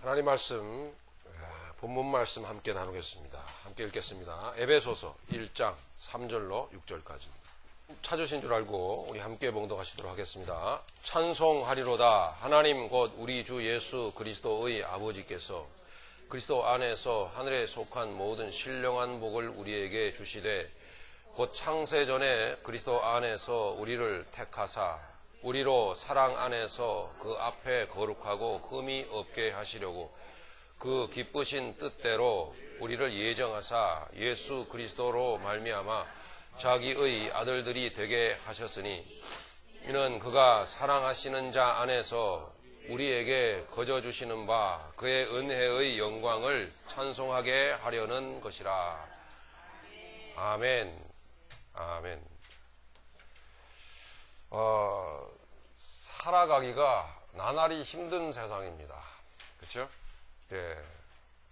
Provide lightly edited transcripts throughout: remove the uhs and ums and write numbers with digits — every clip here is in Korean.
하나님 말씀, 본문 말씀 함께 나누겠습니다. 함께 읽겠습니다. 에베소서 1장 3절로 6절까지. 찾으신 줄 알고 우리 함께 봉독하시도록 하겠습니다. 찬송하리로다. 하나님 곧 우리 주 예수 그리스도의 아버지께서 그리스도 안에서 하늘에 속한 모든 신령한 복을 우리에게 주시되 곧 창세 전에 그리스도 안에서 우리를 택하사 우리로 사랑 안에서 그 앞에 거룩하고 흠이 없게 하시려고 그 기쁘신 뜻대로 우리를 예정하사 예수 그리스도로 말미암아 자기의 아들들이 되게 하셨으니 이는 그가 사랑하시는 자 안에서 우리에게 거저 주시는 바 그의 은혜의 영광을 찬송하게 하려는 것이라. 아멘. 아멘. 살아가기가 나날이 힘든 세상입니다. 그렇죠? 예,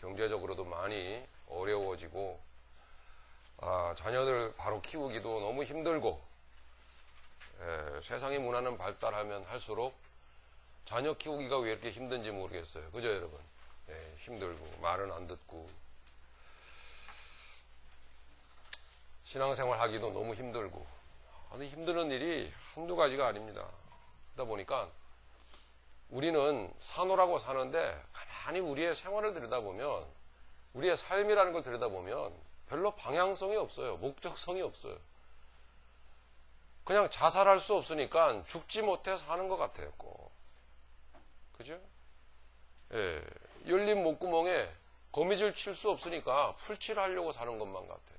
경제적으로도 많이 어려워지고 자녀들 바로 키우기도 너무 힘들고 세상의 문화는 발달하면 할수록 자녀 키우기가 왜 이렇게 힘든지 모르겠어요. 그죠, 여러분? 예, 힘들고 말은 안 듣고 신앙생활 하기도 너무 힘들고 힘드는 일이 한두 가지가 아닙니다. 그러다 보니까 우리는 사노라고 사는데 가만히 우리의 생활을 들여다보면 우리의 삶이라는 걸 들여다보면 별로 방향성이 없어요. 목적성이 없어요. 그냥 자살할 수 없으니까 죽지 못해 사는 것 같아요. 꼭. 그죠? 예, 열린 목구멍에 거미줄 칠 수 없으니까 풀칠하려고 사는 것만 같아요.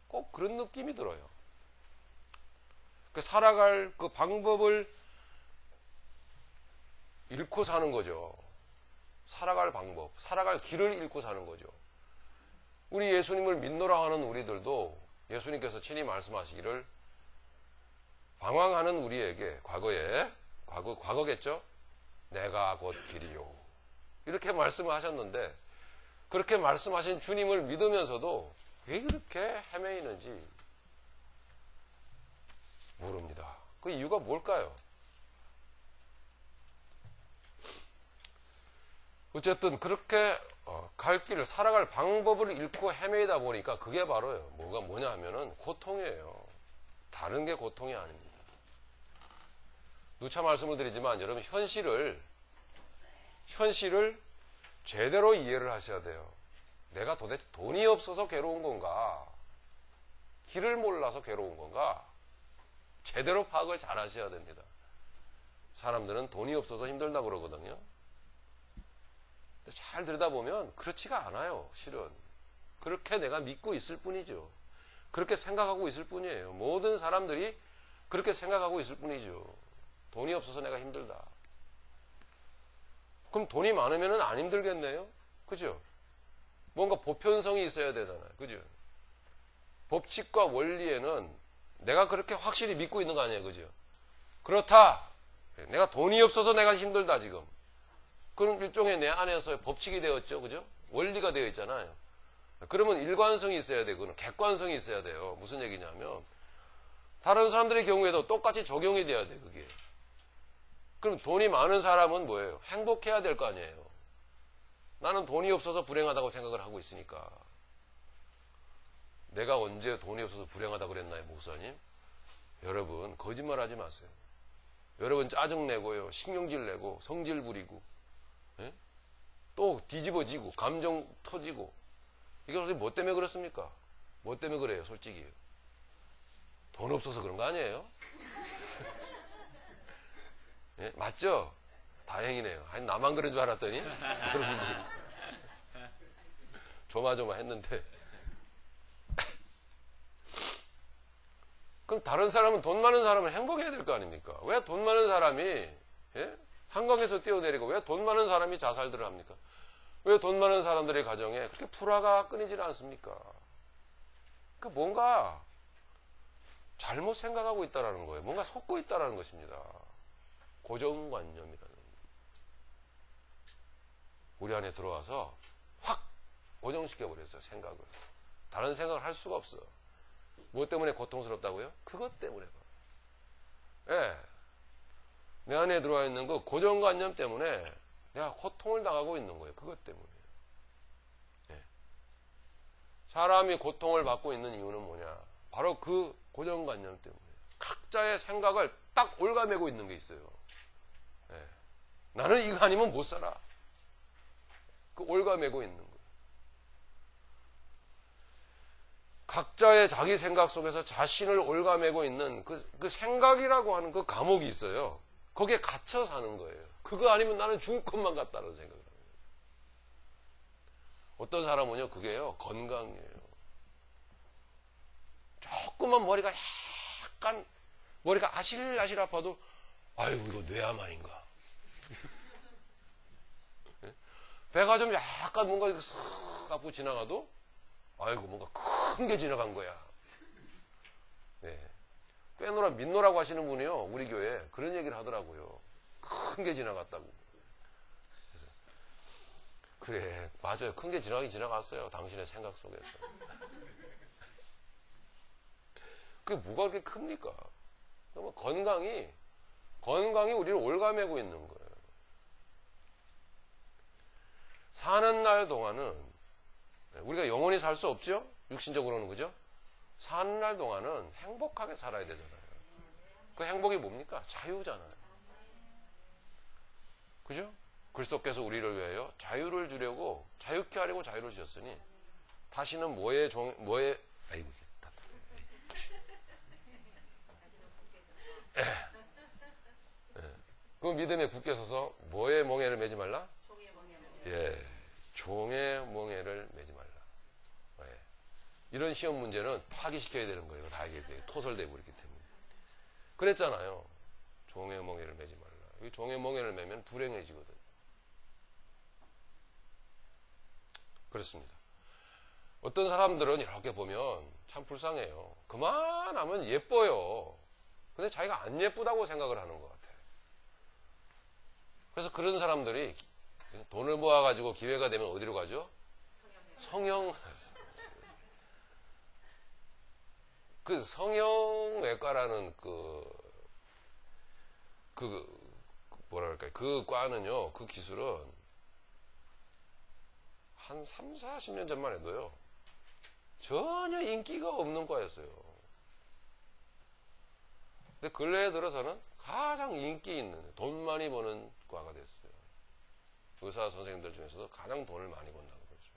꼭 그런 느낌이 들어요. 살아갈 그 방법을 잃고 사는 거죠. 살아갈 방법, 살아갈 길을 잃고 사는 거죠. 우리 예수님을 믿노라 하는 우리들도 예수님께서 친히 말씀하시기를 방황하는 우리에게 과거겠죠? 내가 곧 길이요. 이렇게 말씀을 하셨는데 그렇게 말씀하신 주님을 믿으면서도 왜 그렇게 헤매이는지 모릅니다. 그 이유가 뭘까요? 어쨌든 그렇게 갈 길을 살아갈 방법을 잃고 헤매다 보니까 그게 바로요. 뭐냐 하면은 고통이에요. 다른 게 고통이 아닙니다. 누차 말씀을 드리지만 여러분 현실을 제대로 이해를 하셔야 돼요. 내가 도대체 돈이 없어서 괴로운 건가? 길을 몰라서 괴로운 건가? 제대로 파악을 잘 하셔야 됩니다. 사람들은 돈이 없어서 힘들다 그러거든요. 잘 들여다보면 그렇지가 않아요. 실은 그렇게 내가 믿고 있을 뿐이죠. 그렇게 생각하고 있을 뿐이에요. 모든 사람들이 그렇게 생각하고 있을 뿐이죠. 돈이 없어서 내가 힘들다. 그럼 돈이 많으면 안 힘들겠네요. 그죠? 뭔가 보편성이 있어야 되잖아요. 그죠? 법칙과 원리에는 내가 그렇게 확실히 믿고 있는 거 아니에요. 그죠? 그렇다. 내가 돈이 없어서 내가 힘들다 지금. 그런 일종의 내 안에서 법칙이 되었죠. 그죠? 원리가 되어 있잖아요. 그러면 일관성이 있어야 되고 객관성이 있어야 돼요. 무슨 얘기냐면 다른 사람들의 경우에도 똑같이 적용이 돼야 돼. 그게. 그럼 돈이 많은 사람은 뭐예요? 행복해야 될 거 아니에요. 나는 돈이 없어서 불행하다고 생각을 하고 있으니까. 내가 언제 돈이 없어서 불행하다고 그랬나요, 목사님? 여러분 거짓말하지 마세요. 여러분 짜증내고요, 신경질 내고 성질 부리고 예? 또 뒤집어지고 감정 터지고 이게 뭐 때문에 그렇습니까? 뭐 때문에 그래요? 솔직히 돈 없어서 그런 거 아니에요? 예? 맞죠? 다행이네요. 아니 나만 그런 줄 알았더니 그런 분들이 조마조마했는데 그럼 다른 사람은 돈 많은 사람은 행복해야 될 거 아닙니까? 왜 돈 많은 사람이 예? 한강에서 뛰어내리고 왜 돈 많은 사람이 자살들을 합니까? 왜 돈 많은 사람들의 가정에 그렇게 불화가 끊이질 않습니까? 그 뭔가 잘못 생각하고 있다라는 거예요. 뭔가 속고 있다라는 것입니다. 고정관념이라는 거. 우리 안에 들어와서 확 고정시켜버렸어요. 생각을. 다른 생각을 할 수가 없어. 뭐 때문에 고통스럽다고요? 그것 때문에. 예. 내 안에 들어와 있는 그 고정관념 때문에 내가 고통을 당하고 있는 거예요. 그것 때문에. 예. 사람이 고통을 받고 있는 이유는 뭐냐? 바로 그 고정관념 때문에. 각자의 생각을 딱 올가매고 있는 게 있어요. 예. 나는 이거 아니면 못 살아. 그 올가매고 있는 거예요. 각자의 자기 생각 속에서 자신을 올가매고 있는 그 생각이라고 하는 그 감옥이 있어요. 거기에 갇혀 사는 거예요. 그거 아니면 나는 죽을 것만 같다는 생각을 합니다. 어떤 사람은요, 그게요, 건강이에요. 조금만 머리가 아실아실 아파도, 아유, 이거 뇌암 아닌가. 배가 좀 약간 뭔가 쓱 아프고 지나가도, 아이고, 뭔가 큰 게 지나간 거야. 네. 꿰노라, 민노라고 하시는 분이요, 우리 교회에 그런 얘기를 하더라고요. 큰 게 지나갔다고. 그래, 맞아요. 큰 게 지나가긴 지나갔어요. 당신의 생각 속에서. 그게 뭐가 그렇게 큽니까? 건강이 우리를 올가매고 있는 거예요. 사는 날 동안은, 우리가 영원히 살 수 없죠? 육신적으로는, 그죠? 사는 날 동안은 행복하게 살아야 되잖아요. 그 행복이 뭡니까? 자유잖아요. 그죠? 그리스도께서 우리를 위하여 자유를 주려고, 자유케 하려고 자유를 주셨으니, 다시는 아이고, 그 믿음에 굳게 서서 뭐의 멍에를 매지 말라? 종의 멍에를. 예, 종의 멍에를 매지 말라. 예. 이런 시험 문제는 파기시켜야 되는 거예요. 다 이게 토설되고 있기 때문에. 그랬잖아요. 종의 멍에를 매지 말라. 종의 멍에를 매면 불행해지거든. 그렇습니다. 어떤 사람들은 이렇게 보면 참 불쌍해요. 그만하면 예뻐요. 근데 자기가 안 예쁘다고 생각을 하는 것 같아요. 그래서 그런 사람들이 돈을 모아가지고 기회가 되면 어디로 가죠? 그 성형외과라는 뭐랄까요. 그 과는요, 그 기술은 한 3, 40년 전만 해도요, 전혀 인기가 없는 과였어요. 근데 근래에 들어서는 가장 인기 있는, 돈 많이 버는 과가 됐어요. 의사 선생님들 중에서도 가장 돈을 많이 번다고 그러죠.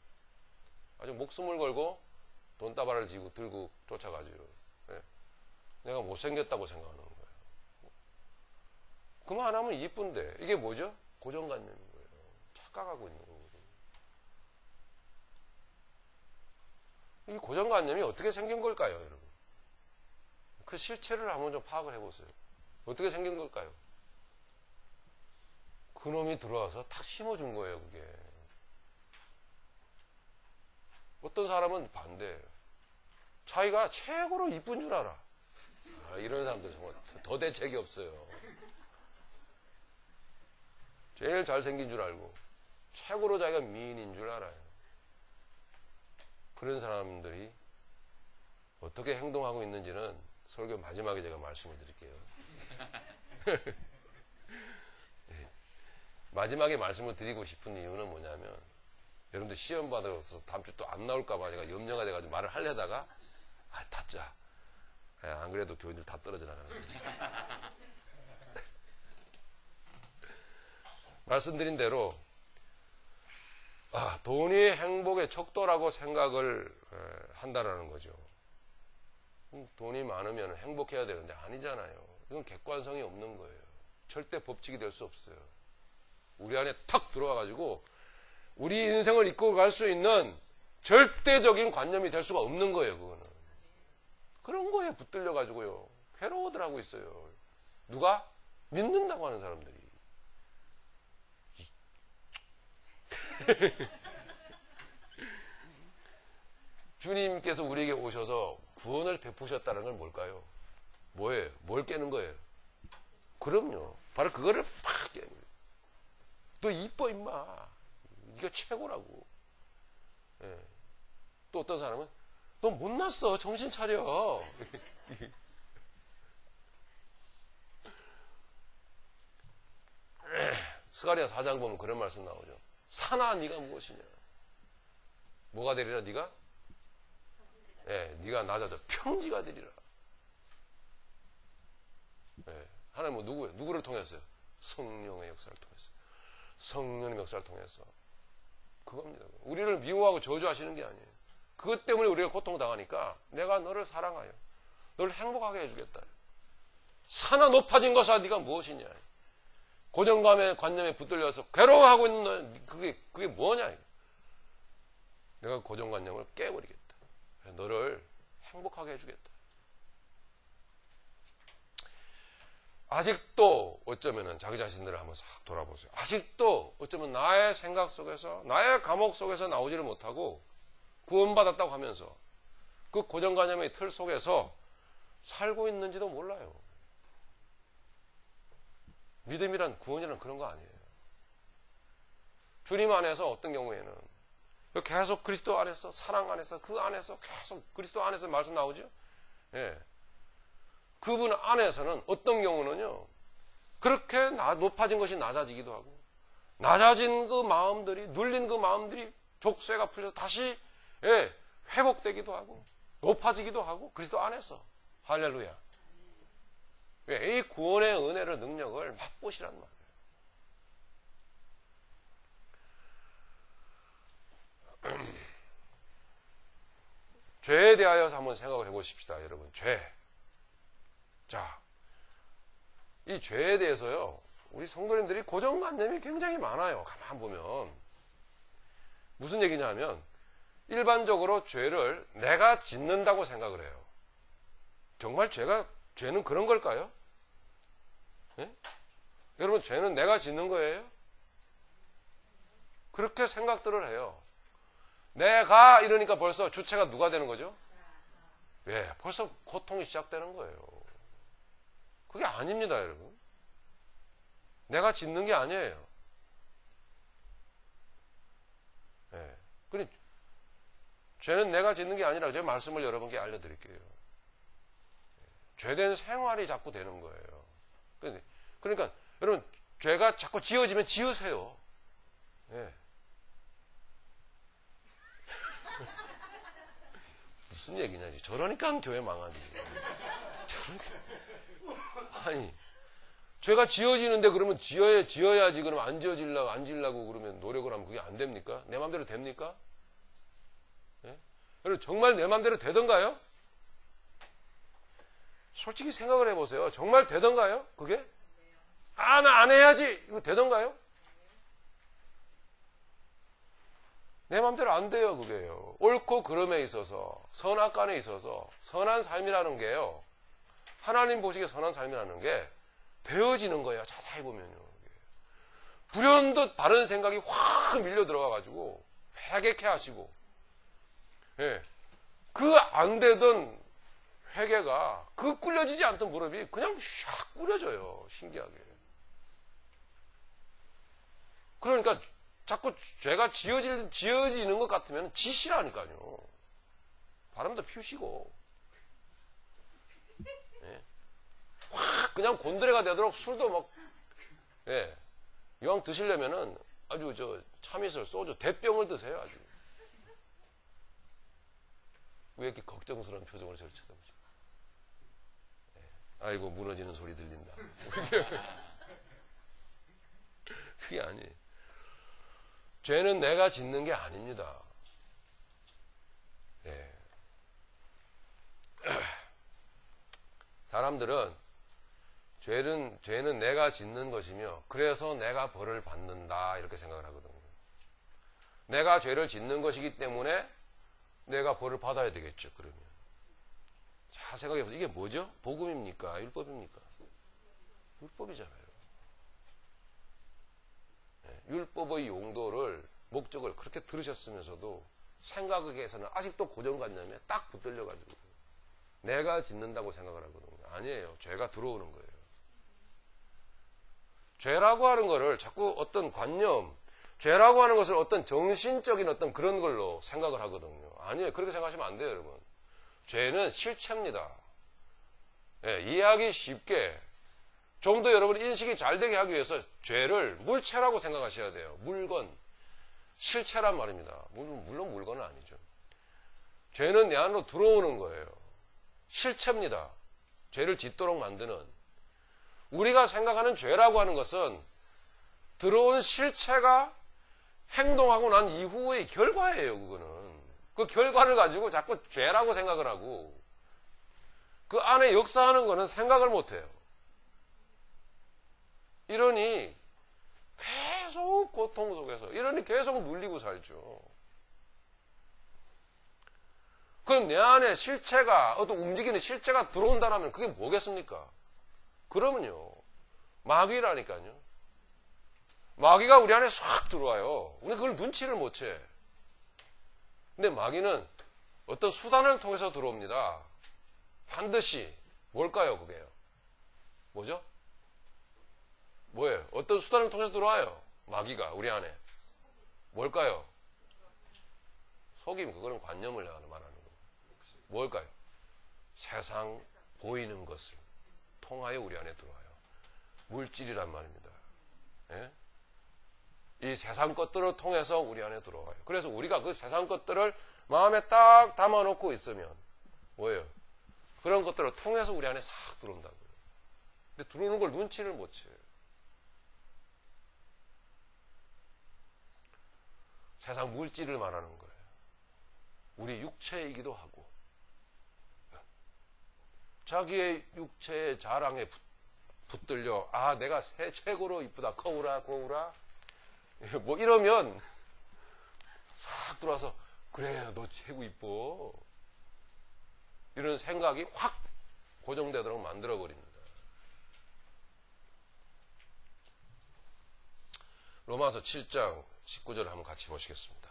아주 목숨을 걸고 돈다발을 들고 쫓아가죠. 네. 내가 못생겼다고 생각하는 거예요. 그만하면 이쁜데, 이게 뭐죠? 고정관념인 거예요. 착각하고 있는 거거든요. 이 고정관념이 어떻게 생긴 걸까요, 여러분? 그 실체를 한번 좀 파악을 해보세요. 어떻게 생긴 걸까요? 그놈이 들어와서 탁 심어준 거예요, 그게. 어떤 사람은 반대예요. 자기가 최고로 이쁜 줄 알아. 이런 사람들 정말 더 대책이 없어요. 제일 잘생긴 줄 알고 최고로 자기가 미인인 줄 알아요. 그런 사람들이 어떻게 행동하고 있는지는 설교 마지막에 제가 말씀을 드릴게요. 네. 마지막에 말씀을 드리고 싶은 이유는 뭐냐면, 여러분들 시험 받아서 다음 주 또 안 나올까봐 제가 염려가 돼가지고 말을 하려다가, 닫자. 안 그래도 교인들 다 떨어져 나가는데. 말씀드린 대로, 돈이 행복의 척도라고 생각을 한다라는 거죠. 돈이 많으면 행복해야 되는데 아니잖아요. 이건 객관성이 없는 거예요. 절대 법칙이 될 수 없어요. 우리 안에 탁 들어와가지고 우리 인생을 이끌고 갈 수 있는 절대적인 관념이 될 수가 없는 거예요. 그거는. 그런 거에 붙들려가지고요. 괴로워들 하고 있어요. 누가? 믿는다고 하는 사람들이. 주님께서 우리에게 오셔서 구원을 베푸셨다는 건 뭘까요? 뭐예요? 뭘 깨는 거예요? 그럼요. 바로 그거를 팍 깨는 거예요. 너 이뻐 임마. 이거 최고라고. 예. 또 어떤 사람은 너 못났어. 정신 차려. 스가랴 4장 보면 그런 말씀 나오죠. 사나 네가 무엇이냐? 뭐가 되리라 네가? 예, 네가 낮아져 평지가 되리라. 예, 하나님은 누구예요? 누구를 통해서요? 성령의 역사를 통해서. 성령의 역사를 통해서. 그겁니다. 우리를 미워하고 저주하시는 게 아니에요. 그것 때문에 우리가 고통당하니까 내가 너를 사랑하여 너를 행복하게 해주겠다. 사나 높아진 것아 네가 무엇이냐? 고정감의 관념에 붙들려서 괴로워하고 있는 너 그게 뭐냐? 내가 고정관념을 깨버리겠다. 너를 행복하게 해주겠다. 아직도 어쩌면은 자기 자신들을 한번 싹 돌아보세요. 아직도 어쩌면 나의 생각 속에서 나의 감옥 속에서 나오지를 못하고 구원받았다고 하면서 그 고정관념의 틀 속에서 살고 있는지도 몰라요. 믿음이란 구원이란 그런 거 아니에요. 주님 안에서 어떤 경우에는 계속 그리스도 안에서 사랑 안에서 그 안에서 계속 그리스도 안에서 말씀 나오죠. 예. 그분 안에서는 어떤 경우는요. 그렇게 높아진 것이 낮아지기도 하고 낮아진 그 마음들이 눌린 그 마음들이 족쇄가 풀려서 다시 예, 회복되기도 하고 높아지기도 하고 그리스도 안에서 할렐루야. 이 구원의 은혜를 능력을 맛보시란 말이에요. 죄에 대하여서 한번 생각을 해보십시다, 여러분. 죄. 자, 이 죄에 대해서요, 우리 성도님들이 고정관념이 굉장히 많아요. 가만 보면. 무슨 얘기냐 하면, 일반적으로 죄를 내가 짓는다고 생각을 해요. 정말 죄는 그런 걸까요? 예? 여러분, 죄는 내가 짓는 거예요? 그렇게 생각들을 해요. 내가 이러니까 벌써 주체가 누가 되는 거죠? 예, 벌써 고통이 시작되는 거예요. 그게 아닙니다, 여러분. 내가 짓는 게 아니에요. 예. 그러니 죄는 내가 짓는 게 아니라 제 말씀을 여러분께 알려드릴게요. 죄된 생활이 자꾸 되는 거예요. 그러니까 여러분 죄가 자꾸 지어지면 지으세요. 예. 무슨 얘기냐? 저러니까 교회 망하지. 아니, 죄가 지어지는데 그러면 지어야지. 그러면 안 지으려고 그러면 노력을 하면 그게 안 됩니까? 내 마음대로 됩니까? 예? 여러분, 정말 내 마음대로 되던가요? 솔직히 생각을 해보세요. 정말 되던가요? 그게? 아, 나 안 해야지. 이거 되던가요? 내 마음대로 안 돼요, 그게요. 옳고 그름에 있어서, 선악간에 있어서, 선한 삶이라는 게요. 하나님 보시기에 선한 삶이라는 게 되어지는 거예요. 자세히 보면요. 불현듯 바른 생각이 확 밀려 들어가가지고, 회개케 하시고, 예. 그 안 되던 회개가, 그 꿀려지지 않던 무릎이 그냥 샥 꿀려져요. 신기하게. 그러니까, 자꾸 죄가 지어지는 것 같으면 지시라니까요. 바람도 피우시고. 예. 확 그냥 곤드레가 되도록 술도 막, 예. 이왕 드시려면은 아주 참이슬, 소주, 대병을 드세요, 아주. 왜 이렇게 걱정스러운 표정으로 저를 쳐다보죠? 예. 아이고, 무너지는 소리 들린다. 그게 아니에요. 죄는 내가 짓는 게 아닙니다. 예. 사람들은 죄는 내가 짓는 것이며 그래서 내가 벌을 받는다 이렇게 생각을 하거든요. 내가 죄를 짓는 것이기 때문에 내가 벌을 받아야 되겠죠. 그러면 자 생각해보세요. 이게 뭐죠? 복음입니까? 율법입니까? 율법이잖아요. 율법의 용도를 목적을 그렇게 들으셨으면서도 생각에서는 아직도 고정관념에 딱 붙들려가지고 내가 짓는다고 생각을 하거든요. 아니에요. 죄가 들어오는 거예요. 죄라고 하는 거를 자꾸 어떤 관념, 죄라고 하는 것을 어떤 정신적인 어떤 그런 걸로 생각을 하거든요. 아니에요. 그렇게 생각하시면 안 돼요, 여러분. 죄는 실체입니다. 예, 이해하기 쉽게 좀 더 여러분 인식이 잘 되게 하기 위해서 죄를 물체라고 생각하셔야 돼요. 물건, 실체란 말입니다. 물론 물건은 아니죠. 죄는 내 안으로 들어오는 거예요. 실체입니다. 죄를 짓도록 만드는. 우리가 생각하는 죄라고 하는 것은 들어온 실체가 행동하고 난 이후의 결과예요. 그거는. 그 결과를 가지고 자꾸 죄라고 생각을 하고 그 안에 역사하는 거는 생각을 못해요. 이러니 계속 고통 속에서, 이러니 계속 눌리고 살죠. 그럼 내 안에 실체가, 어떤 움직이는 실체가 들어온다면 그게 뭐겠습니까? 그러면요, 마귀라니까요. 마귀가 우리 안에 싹 들어와요. 근데 그걸 눈치를 못 채. 근데 마귀는 어떤 수단을 통해서 들어옵니다. 반드시. 뭘까요, 그게요? 뭐죠? 뭐예요? 어떤 수단을 통해서 들어와요? 마귀가 우리 안에. 뭘까요? 속임, 그거는 관념을 말하는 거예요. 뭘까요? 세상 보이는 것을 통하여 우리 안에 들어와요. 물질이란 말입니다. 예? 이 세상 것들을 통해서 우리 안에 들어와요. 그래서 우리가 그 세상 것들을 마음에 딱 담아놓고 있으면 뭐예요? 그런 것들을 통해서 우리 안에 싹 들어온다고요. 근데 들어오는 걸 눈치를 못 채요. 세상 물질을 말하는 거예요. 우리 육체이기도 하고 자기의 육체의 자랑에 붙들려 내가 최고로 이쁘다. 거울아 뭐 이러면 싹 들어와서 그래 너 최고 이뻐 이런 생각이 확 고정되도록 만들어버립니다. 로마서 7장 19절을 한번 같이 보시겠습니다.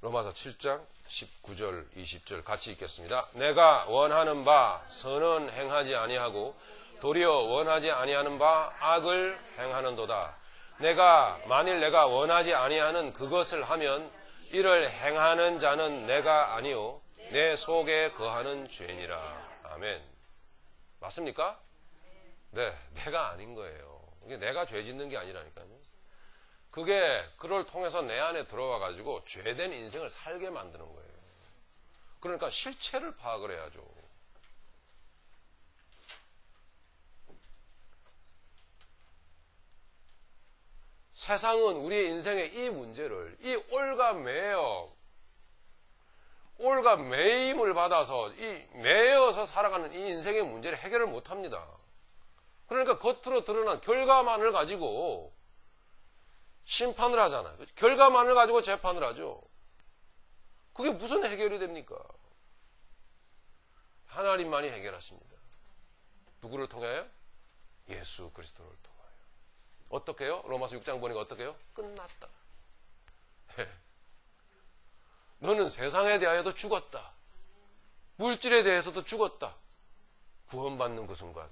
로마서 7장 19절 20절 같이 읽겠습니다. 내가 원하는 바 선은 행하지 아니하고 도리어 원하지 아니하는 바 악을 행하는도다. 만일 내가 원하지 아니하는 그것을 하면 이를 행하는 자는 내가 아니요 내 속에 거하는 죄니라. 아멘. 맞습니까? 네, 내가 아닌 거예요. 이게 내가 죄 짓는 게 아니라니까요. 그걸 통해서 내 안에 들어와 가지고 죄된 인생을 살게 만드는 거예요. 그러니까 실체를 파악을 해야죠. 세상은 우리의 인생의 이 문제를, 이 올가매임을 받아서 매여서 살아가는 이 인생의 문제를 해결을 못합니다. 그러니까 겉으로 드러난 결과만을 가지고 심판을 하잖아요. 결과만을 가지고 재판을 하죠. 그게 무슨 해결이 됩니까? 하나님만이 해결하십니다. 누구를 통하여? 예수 그리스도를 통하여. 어떻게 해요? 로마서 6장 보니까 어떻게 해요? 끝났다. 너는 세상에 대하여도 죽었다. 물질에 대해서도 죽었다. 구원받는 그 순간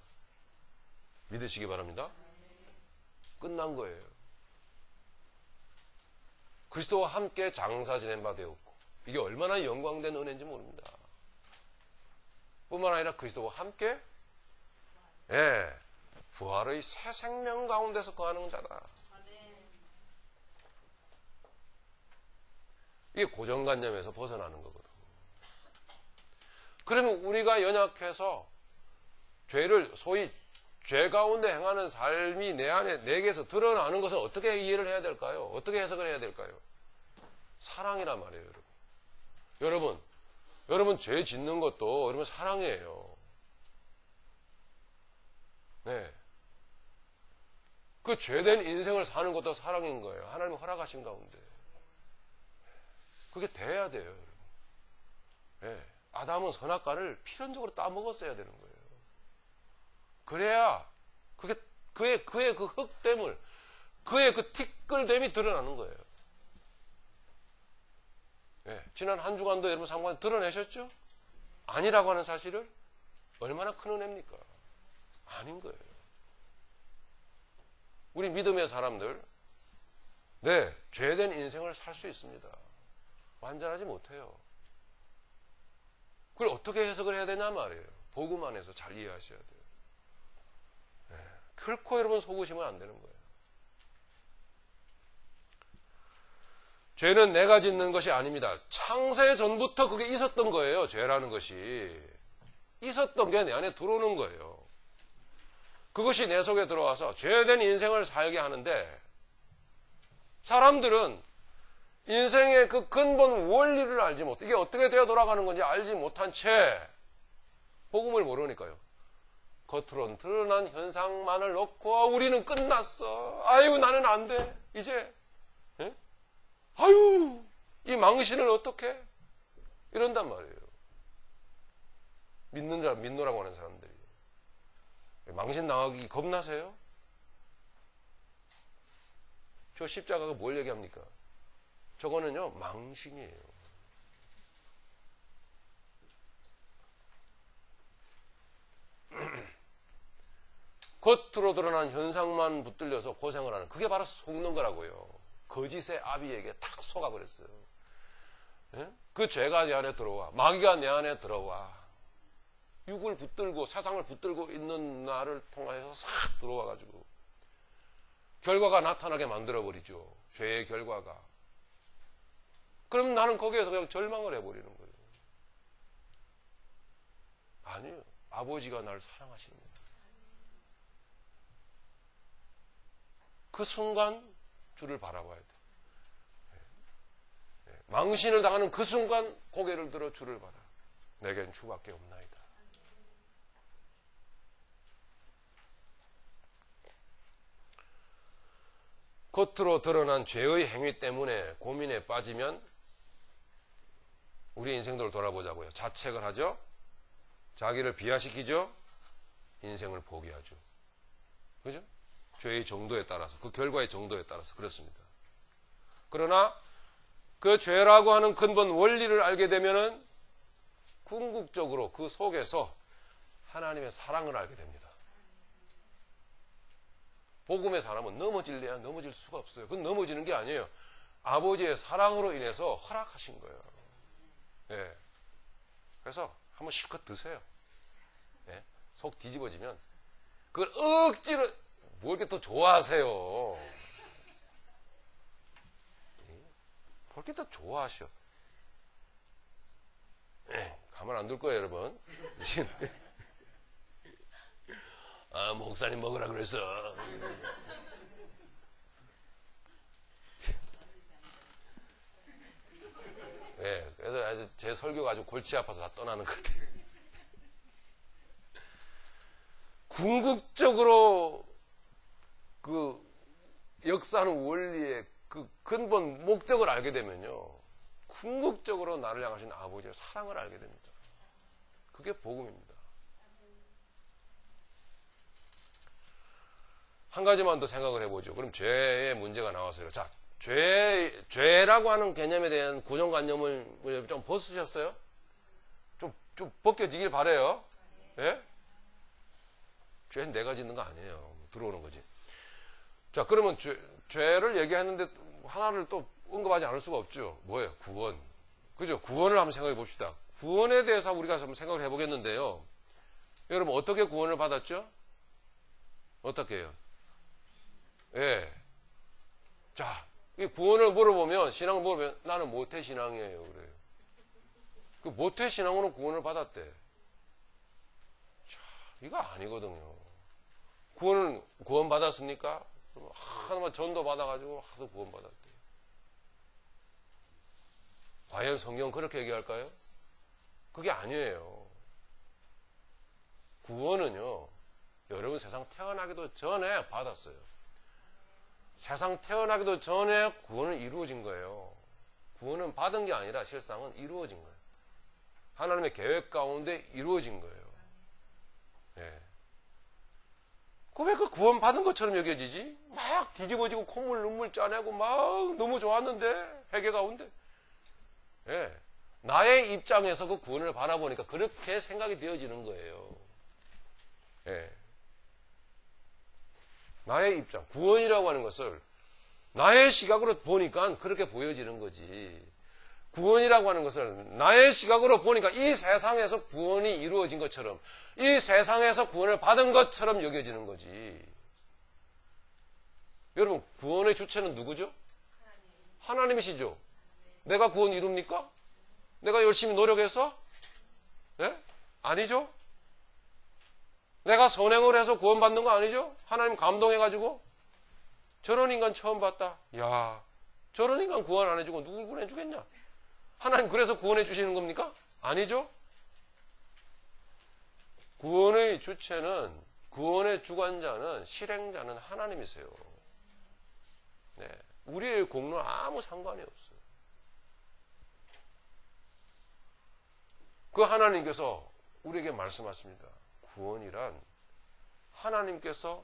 믿으시기 바랍니다. 끝난 거예요. 그리스도와 함께 장사 지낸 바 되었고 이게 얼마나 영광된 은혜인지 모릅니다. 뿐만 아니라 그리스도와 함께 부활의 새 생명 가운데서 거하는 자다. 이게 고정관념에서 벗어나는 거거든. 그러면 우리가 연약해서 죄를 소위 죄 가운데 행하는 삶이 내 안에 내게서 드러나는 것을 어떻게 이해를 해야 될까요? 어떻게 해석을 해야 될까요? 사랑이란 말이에요, 여러분. 여러분 죄 짓는 것도 여러분 사랑이에요. 네. 그 죄된 인생을 사는 것도 사랑인 거예요. 하나님 허락하신 가운데. 그게 돼야 돼요, 여러분. 네. 아담은 선악과를 필연적으로 따먹었어야 되는 거예요. 그래야 그의 그 흑됨을, 그의 그 티끌됨이 드러나는 거예요. 네. 지난 한 주간도 여러분 상관 드러내셨죠? 아니라고 하는 사실을 얼마나 큰 은혜입니까? 아닌 거예요. 우리 믿음의 사람들, 죄된 인생을 살 수 있습니다. 완전하지 못해요. 그걸 어떻게 해석을 해야 되냐 말이에요. 복음 안에서 잘 이해하셔야 돼요. 네. 결코 여러분 속으시면 안 되는 거예요. 죄는 내가 짓는 것이 아닙니다. 창세 전부터 그게 있었던 거예요. 죄라는 것이. 있었던 게 내 안에 들어오는 거예요. 그것이 내 속에 들어와서 죄된 인생을 살게 하는데 사람들은 인생의 그 근본 원리를 알지 못해. 이게 어떻게 되어 돌아가는 건지 알지 못한 채 복음을 모르니까요. 겉으로는 드러난 현상만을 놓고 우리는 끝났어. 아유 나는 안 돼. 이제 예? 아유 이 망신을 어떻게 이런단 말이에요. 믿노라고 하는 사람들이. 망신 당하기 겁나세요? 저 십자가가 뭘 얘기합니까? 저거는요 망신이에요. 겉으로 드러난 현상만 붙들려서 고생을 하는 그게 바로 속는 거라고요. 거짓의 아비에게 탁 속아버렸어요. 예? 그 죄가 내 안에 들어와. 마귀가 내 안에 들어와. 육을 붙들고 세상을 붙들고 있는 나를 통하여서 싹 들어와가지고 결과가 나타나게 만들어버리죠. 죄의 결과가. 그럼 나는 거기에서 그냥 절망을 해버리는 거예요. 아니요. 아버지가 나를 사랑하십니다. 그 순간 주를 바라봐야 돼. 망신을 당하는 그 순간 고개를 들어 주를 바라. 내겐 주밖에 없나이다. 겉으로 드러난 죄의 행위 때문에 고민에 빠지면 우리 인생들을 돌아보자고요. 자책을 하죠. 자기를 비하시키죠. 인생을 포기하죠. 그죠? 죄의 정도에 따라서, 그 결과의 정도에 따라서 그렇습니다. 그러나 그 죄라고 하는 근본 원리를 알게 되면은 궁극적으로 그 속에서 하나님의 사랑을 알게 됩니다. 복음의 사람은 넘어질래야 넘어질 수가 없어요. 그건 넘어지는 게 아니에요. 아버지의 사랑으로 인해서 허락하신 거예요. 예. 그래서 한번 실컷 드세요. 예. 속 뒤집어지면 그걸 억지로 뭘 이렇게 또 좋아하세요. 뭘 이렇게 또 좋아하셔. 예. 가만 안 둘 거예요, 여러분. 아, 목사님 먹으라 그랬어. 네, 그래서 아주 제 설교가 아주 골치 아파서 다 떠나는 것 같아요. 궁극적으로 그 역사하는 원리의 그 근본 목적을 알게 되면요. 궁극적으로 나를 향하신 아버지의 사랑을 알게 됩니다. 그게 복음입니다. 한 가지만 더 생각을 해보죠. 그럼 죄의 문제가 나왔어요. 자, 죄라고 하는 개념에 대한 고정관념을 좀 벗으셨어요? 좀 벗겨지길 바래요. 예? 죄는 내가 짓는 거 아니에요. 들어오는 거지. 자, 그러면 죄를 얘기했는데 하나를 또 언급하지 않을 수가 없죠. 뭐예요? 구원. 그죠? 구원을 한번 생각해 봅시다. 구원에 대해서 우리가 한번 생각을 해보겠는데요. 여러분, 어떻게 구원을 받았죠? 어떻게 해요? 예. 자, 이 구원을 물어보면, 신앙을 물어보면, 나는 모태신앙이에요. 그래요. 그 모태신앙으로 구원을 받았대. 자, 이거 아니거든요. 구원 받았습니까? 하나만 전도 받아가지고 하도 구원 받았대. 과연 성경 그렇게 얘기할까요? 그게 아니에요. 구원은요, 여러분 세상 태어나기도 전에 받았어요. 세상 태어나기도 전에 구원은 이루어진 거예요. 구원은 받은 게 아니라 실상은 이루어진 거예요. 하나님의 계획 가운데 이루어진 거예요. 예. 왜 그 구원 받은 것처럼 여겨지지? 막 뒤집어지고 콧물 눈물 짜내고 막 너무 좋았는데 회개 가운데. 예. 나의 입장에서 그 구원을 바라보니까 그렇게 생각이 되어지는 거예요. 예. 나의 입장, 구원이라고 하는 것을 나의 시각으로 보니까 그렇게 보여지는 거지. 구원이라고 하는 것을 나의 시각으로 보니까 이 세상에서 구원이 이루어진 것처럼, 이 세상에서 구원을 받은 것처럼 여겨지는 거지. 여러분, 구원의 주체는 누구죠? 하나님이시죠. 내가 구원 이룹니까? 내가 열심히 노력해서? 네? 아니죠. 내가 선행을 해서 구원받는 거 아니죠? 하나님 감동해가지고 저런 인간 처음 봤다. 야, 저런 인간 구원 안 해주고 누굴 구원해 주겠냐? 하나님 그래서 구원해 주시는 겁니까? 아니죠. 구원의 주체는, 구원의 주관자는, 실행자는 하나님이세요. 네, 우리의 공로는 아무 상관이 없어요. 그 하나님께서 우리에게 말씀하십니다. 구원이란 하나님께서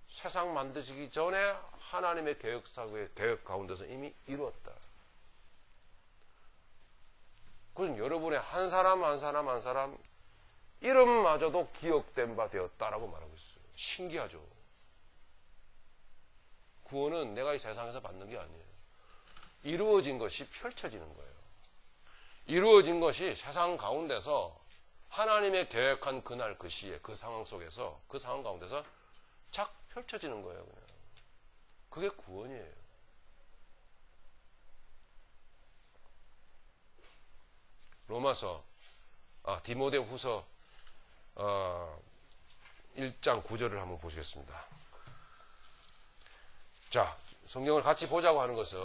세상 만드시기 전에 하나님의 계획 가운데서 이미 이루었다. 그것은 여러분의 한 사람 한 사람 이름마저도 기억된 바 되었다라고 말하고 있어요. 신기하죠. 구원은 내가 이 세상에서 받는 게 아니에요. 이루어진 것이 펼쳐지는 거예요. 이루어진 것이 세상 가운데서 하나님의 계획한 그날 그 시에 그 상황 속에서 그 상황 가운데서 착 펼쳐지는 거예요. 그냥. 그게 구원이에요. 디모데후서 1장 9절을 한번 보시겠습니다. 자, 성경을 같이 보자고 하는 것은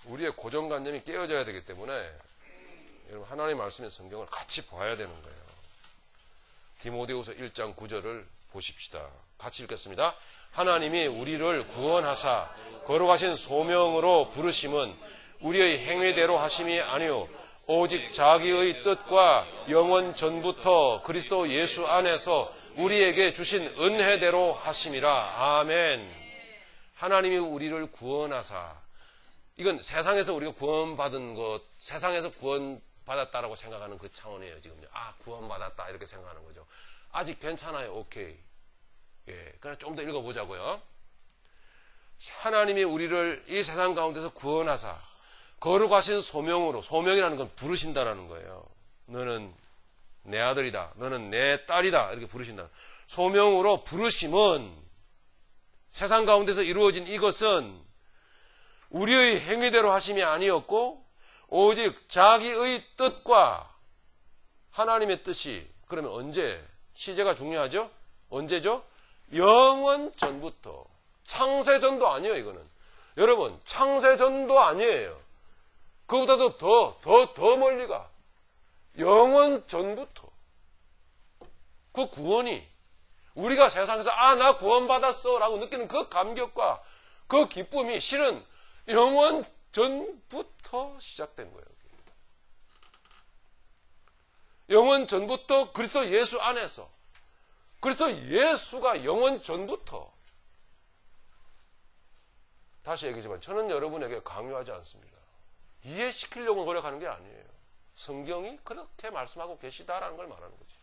우리의 고정관념이 깨어져야 되기 때문에 여러분 하나님의 말씀의 성경을 같이 봐야 되는 거예요. 디모데후서 1장 9절을 보십시다. 같이 읽겠습니다. 하나님이 우리를 구원하사 거룩하신 소명으로 부르심은 우리의 행위대로 하심이 아니요 오직 자기의 뜻과 영원 전부터 그리스도 예수 안에서 우리에게 주신 은혜대로 하심이라. 아멘. 하나님이 우리를 구원하사, 이건 세상에서 우리가 구원받은 것, 세상에서 구원받았다라고 생각하는 그 차원이에요, 지금요. 구원받았다, 이렇게 생각하는 거죠. 아직 괜찮아요, 오케이. 예, 그러나 좀 더 읽어보자고요. 하나님이 우리를 이 세상 가운데서 구원하사, 거룩하신 소명으로, 소명이라는 건 부르신다라는 거예요. 너는 내 아들이다, 너는 내 딸이다, 이렇게 부르신다. 소명으로 부르심은, 세상 가운데서 이루어진 이것은 우리의 행위대로 하심이 아니었고 오직 자기의 뜻과 하나님의 뜻이, 그러면 언제? 시제가 중요하죠? 언제죠? 영원 전부터. 창세전도 아니에요, 이거는. 여러분, 창세전도 아니에요. 그보다도 더 멀리 가. 영원 전부터. 그 구원이, 우리가 세상에서 나 구원받았어 라고 느끼는 그 감격과 그 기쁨이 실은 영원 전부터 시작된 거예요. 영원 전부터 그리스도 예수 안에서, 그리스도 예수가 영원 전부터. 다시 얘기하지만 저는 여러분에게 강요하지 않습니다. 이해시키려고 노력하는 게 아니에요. 성경이 그렇게 말씀하고 계시다라는 걸 말하는 거죠.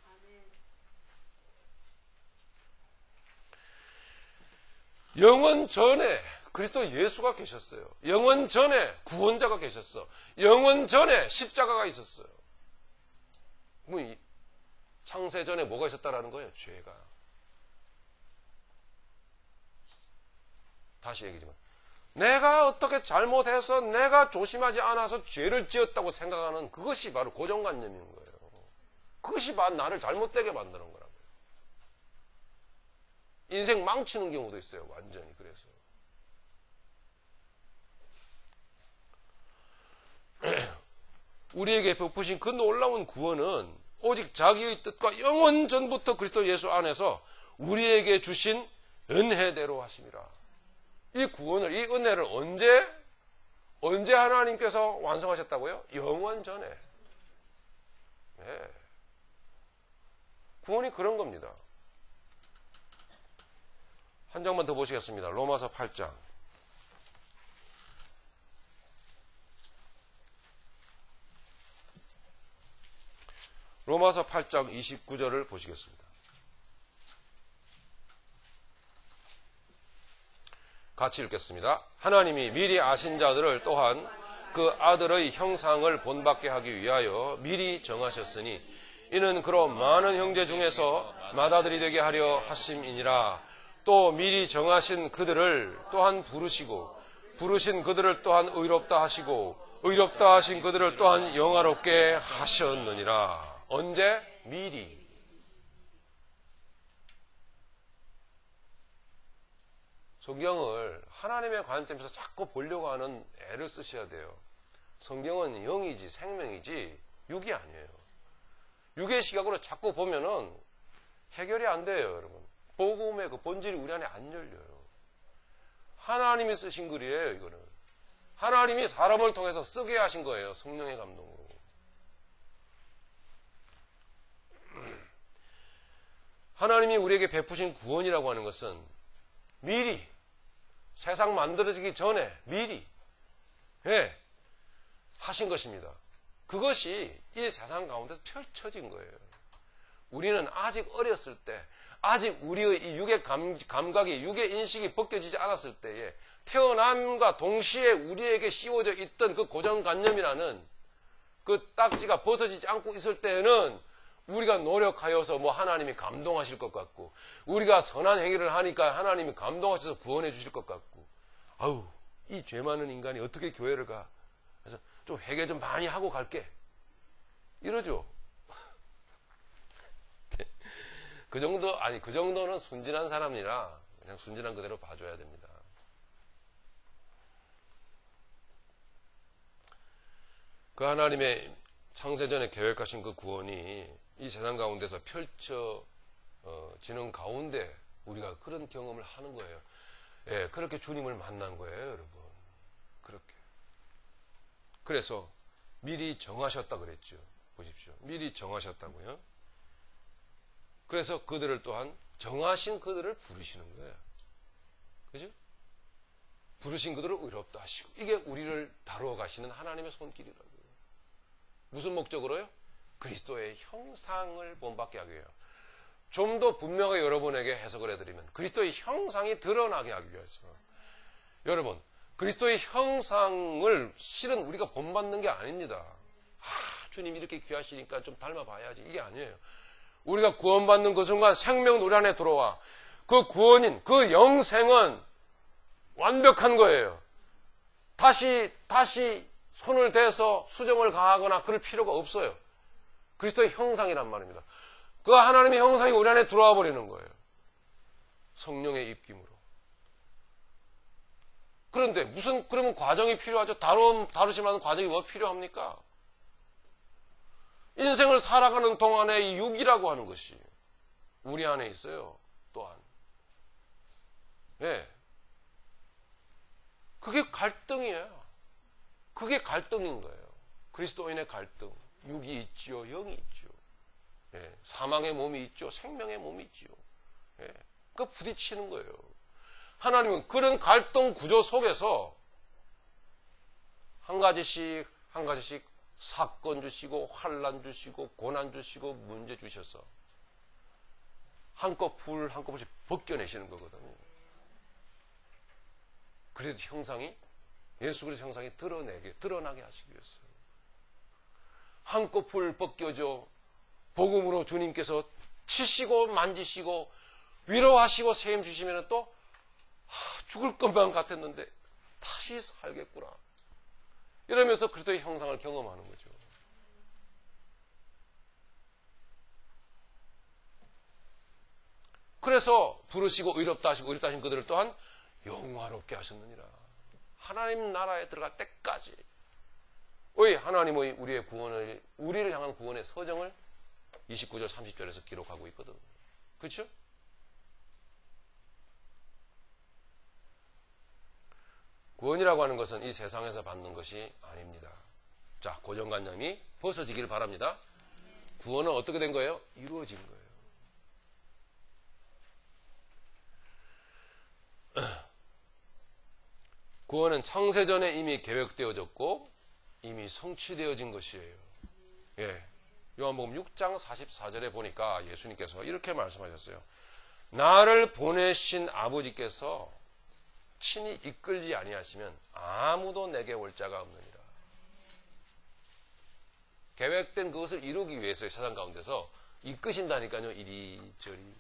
영원 전에 그리스도 예수가 계셨어요. 영원 전에 구원자가 계셨어. 영원 전에 십자가가 있었어요. 창세 전에 뭐가 있었다라는 거예요? 죄가. 다시 얘기지만 내가 어떻게 잘못해서 내가 조심하지 않아서 죄를 지었다고 생각하는 그것이 바로 고정관념인 거예요. 그것이 바로 나를 잘못되게 만드는 거라고요. 인생 망치는 경우도 있어요. 완전히. 그래서 우리에게 베푸신 그 놀라운 구원은 오직 자기의 뜻과 영원 전부터 그리스도 예수 안에서 우리에게 주신 은혜대로 하심이라. 이 구원을, 이 은혜를 언제 하나님께서 완성하셨다고요? 영원 전에. 네. 구원이 그런 겁니다. 한 장만 더 보시겠습니다. 로마서 8장. 로마서 8장 29절을 보시겠습니다. 같이 읽겠습니다. 하나님이 미리 아신 자들을 또한 그 아들의 형상을 본받게 하기 위하여 미리 정하셨으니 이는 그로 많은 형제 중에서 맏아들이 되게 하려 하심이니라. 또 미리 정하신 그들을 또한 부르시고 부르신 그들을 또한 의롭다 하시고 의롭다 하신 그들을 또한 영화롭게 하셨느니라. 언제? 미리. 성경을 하나님의 관점에서 자꾸 보려고 하는 애를 쓰셔야 돼요. 성경은 영이지 생명이지 육이 아니에요. 육의 시각으로 자꾸 보면은 해결이 안 돼요, 여러분. 복음의 그 본질이 우리 안에 안 열려요. 하나님이 쓰신 글이에요, 이거는. 하나님이 사람을 통해서 쓰게 하신 거예요, 성령의 감동으로. 하나님이 우리에게 베푸신 구원이라고 하는 것은 미리 세상 만들어지기 전에 미리 하신 것입니다. 그것이 이 세상 가운데 펼쳐진 거예요. 우리는 아직 어렸을 때, 아직 우리의 이 육의 감각이, 육의 인식이 벗겨지지 않았을 때에 태어남과 동시에 우리에게 씌워져 있던 그 고정관념이라는 그 딱지가 벗어지지 않고 있을 때에는 우리가 노력하여서 뭐 하나님이 감동하실 것 같고, 우리가 선한 행위를 하니까 하나님이 감동하셔서 구원해 주실 것 같고, 아우, 이 죄 많은 인간이 어떻게 교회를 가? 그래서 좀 회개 좀 많이 하고 갈게. 이러죠. 그 정도는 순진한 사람이라 그냥 순진한 그대로 봐줘야 됩니다. 그 하나님의 창세전에 계획하신 그 구원이 이 세상 가운데서 펼쳐지는 가운데 우리가 그런 경험을 하는 거예요. 예, 그렇게 주님을 만난 거예요, 여러분. 그렇게. 그래서 미리 정하셨다 그랬죠. 보십시오. 미리 정하셨다고요. 그래서 그들을 또한 정하신 그들을 부르시는 거예요. 그죠? 부르신 그들을 의롭다 하시고, 이게 우리를 다루어 가시는 하나님의 손길이라고요. 무슨 목적으로요? 그리스도의 형상을 본받게 하기 위해요. 좀 더 분명하게 여러분에게 해석을 해드리면 그리스도의 형상이 드러나게 하기 위해서. 여러분, 그리스도의 형상을 실은 우리가 본받는 게 아닙니다. 주님 이렇게 귀하시니까 좀 닮아봐야지. 이게 아니에요. 우리가 구원받는 그 순간 생명 우리 안에 들어와 그 구원인 그 영생은 완벽한 거예요. 다시 손을 대서 수정을 가하거나 그럴 필요가 없어요. 그리스도의 형상이란 말입니다. 그 하나님의 형상이 우리 안에 들어와 버리는 거예요. 성령의 입김으로. 그런데 그러면 과정이 필요하죠? 다루시면 과정이 뭐 필요합니까? 인생을 살아가는 동안에 이 육이라고 하는 것이 우리 안에 있어요. 또한. 예. 그게 갈등이에요. 그게 갈등인 거예요. 그리스도인의 갈등. 육이 있지요, 영이 있지요. 예. 사망의 몸이 있죠, 생명의 몸이 있지요. 예. 그 부딪히는 거예요. 하나님은 그런 갈등 구조 속에서 한 가지씩 사건 주시고 환난 주시고 고난 주시고 문제 주셔서 한꺼풀씩 벗겨내시는 거거든요. 그래도 형상이 예수 그리스도 형상이 드러나게 하시기 위해서 한꺼풀 벗겨져 복음으로 주님께서 치시고 만지시고 위로하시고 세임 주시면 또 죽을 것만 같았는데 다시 살겠구나. 이러면서 그리스도의 형상을 경험하는 거죠. 그래서 부르시고 의롭다 하시고 의롭다 하신 그들을 또한 영화롭게 하셨느니라. 하나님 나라에 들어갈 때까지 하나님의 우리를 향한 구원의 서정을 29절 30절에서 기록하고 있거든. 그렇죠? 구원이라고 하는 것은 이 세상에서 받는 것이 아닙니다. 자, 고정관념이 벗어지길 바랍니다. 구원은 어떻게 된 거예요? 이루어진 거예요. 구원은 창세전에 이미 계획되어졌고 이미 성취되어진 것이에요. 예. 요한복음 6장 44절에 보니까 예수님께서 이렇게 말씀하셨어요. 나를 보내신 아버지께서 친히 이끌지 아니하시면 아무도 내게 올 자가 없느니라. 계획된 그것을 이루기 위해서 세상 가운데서 이끄신다니까요. 이리저리.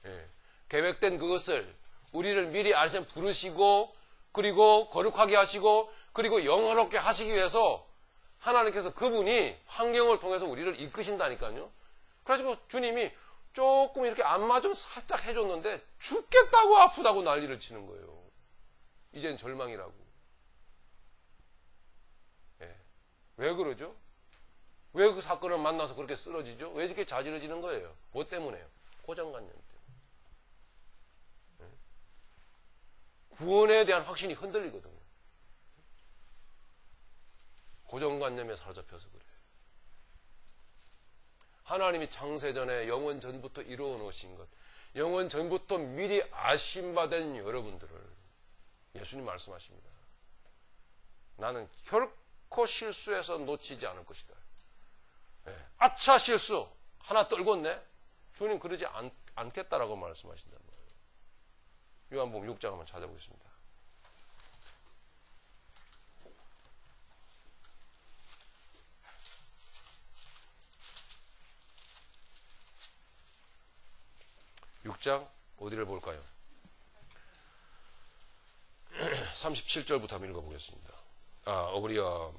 예. 계획된 그것을 우리를 미리 아시면 부르시고 그리고 거룩하게 하시고 그리고 영화롭게 하시기 위해서 하나님께서 그분이 환경을 통해서 우리를 이끄신다니까요. 그래가지고 주님이 조금 이렇게 안마 좀 살짝 해줬는데 죽겠다고 아프다고 난리를 치는 거예요. 이젠 절망이라고. 예. 왜 그러죠? 왜 그 사건을 만나서 그렇게 쓰러지죠? 왜 이렇게 자지러지는 거예요? 뭐 때문에요? 고정관념 때문에. 예. 구원에 대한 확신이 흔들리거든요. 고정관념에 사로잡혀서 그래요. 하나님이 창세전에 영원 전부터 이루어 놓으신 것, 영원 전부터 미리 아심받은 여러분들을 예수님 말씀하십니다. 나는 결코 실수해서 놓치지 않을 것이다. 예. 아차 실수 하나 떨궜네. 주님 그러지 않겠다라고 말씀하신단 말이에요. 요한복음 6장 한번 찾아보겠습니다. (6장) 어디를 볼까요? 37절부터 한번 읽어보겠습니다. 우리가